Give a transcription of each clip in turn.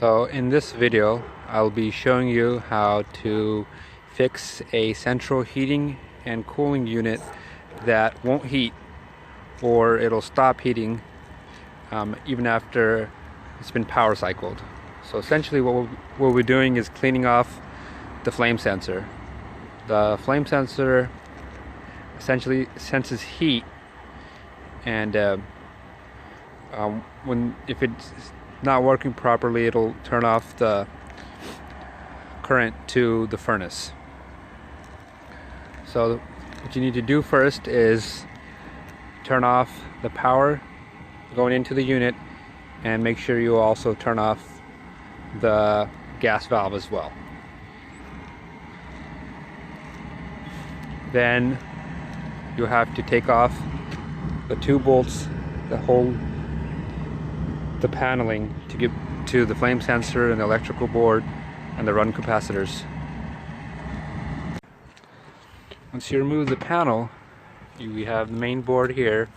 So in this video, I'll be showing you how to fix a central heating and cooling unit that won't heat, or it'll stop heating even after it's been power cycled. So essentially what we're doing is cleaning off the flame sensor. The flame sensor essentially senses heat, and if it's not working properly, it'll turn off the current to the furnace. So what you need to do first is turn off the power going into the unit, and make sure you also turn off the gas valve as well. Then you'll have to take off the two bolts that hold the paneling to get to the flame sensor and the electrical board and the run capacitors. Once you remove the panel, we have the main board here.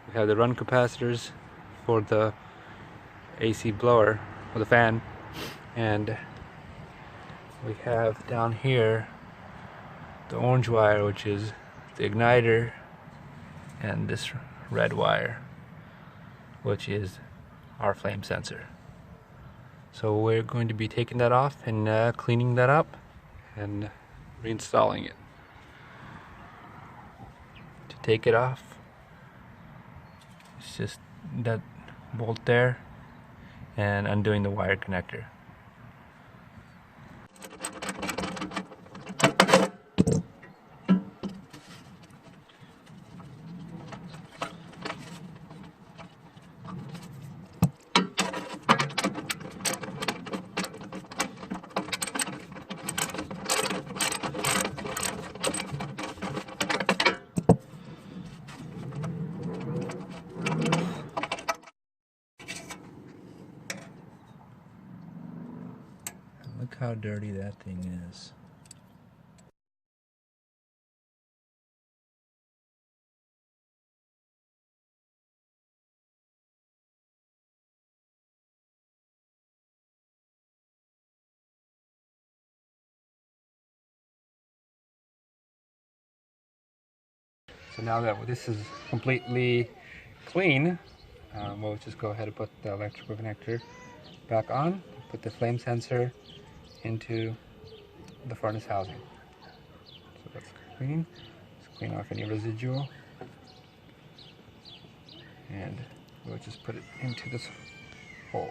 We have the run capacitors for the AC blower or the fan, and we have down here the orange wire, which is the igniter, and this red wire, which is our flame sensor. So we're going to be taking that off and cleaning that up and reinstalling it. To take it off, it's just that bolt there and undoing the wire connector. Look how dirty that thing is. So now that this is completely clean, we'll just go ahead and put the electrical connector back on, put the flame sensor into the furnace housing. So that's clean. Let's clean off any residual, and we'll just put it into this hole.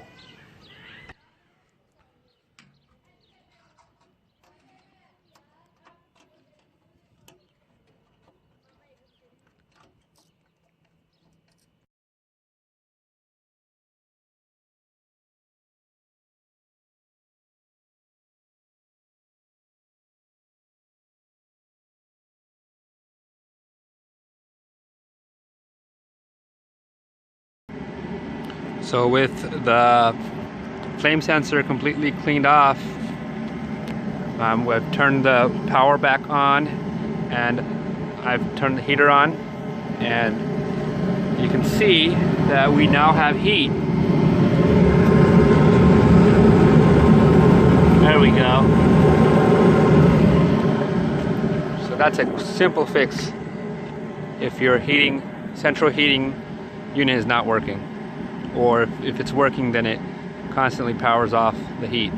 So with the flame sensor completely cleaned off, we've turned the power back on, and I've turned the heater on, and you can see that we now have heat. There we go. So that's a simple fix if your central heating unit is not working. Or if it's working, then it constantly powers off the heat.